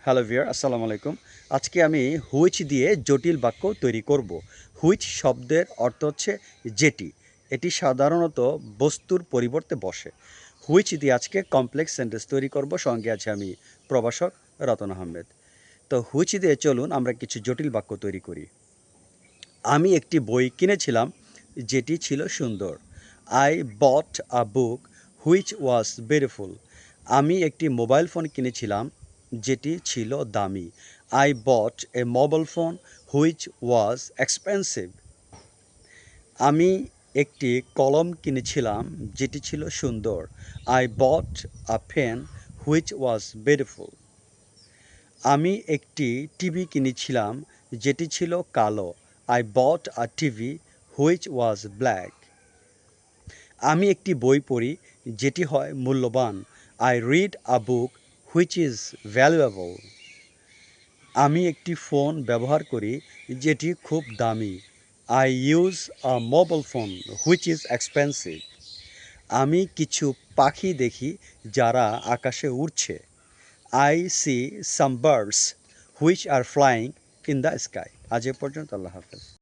Hello viewer, আসসালামু আলাইকুম। আজকে আমি হুইচ দিয়ে জটিল বাক্য তৈরি করব। হুইচ শব্দের অর্থ হচ্ছে যেটি। এটি সাধারণত বস্তুর পরিবর্তে বসে। হুইচ দিয়ে আজকে কমপ্লেক্স সেন্টেন্স তৈরি করব। সঙ্গে আছে আমি প্রভাষক রতন আহমেদ। তো হুইচ দিয়ে চলুন আমরা কিছু জটিল বাক্য তৈরি করি। আমি একটি বই কিনেছিলাম যেটি ছিল সুন্দর। I bought a book which was beautiful. আমি একটি মোবাইল ফোন কিনেছিলাম যেটি ছিল দামি। I bought a mobile phone which was expensive. আমি একটি কলম কিনেছিলাম যেটি ছিল সুন্দর। I bought a pen which was beautiful. আমি একটি টিভি কিনেছিলাম যেটি ছিল কালো। I bought a TV which was black. আমি একটি বই পড়ি যেটি হয় মূল্যবান। I read a book which is valuable. আমি একটি ফোন ব্যবহার করি যেটি খুব দামি। I use a mobile phone which is expensive. আমি কিছু পাখি দেখি যারা আকাশে উড়ছে। I see some birds which are flying in the sky. আজ এ পর্যন্ত। আল্লাহ হাফেজ।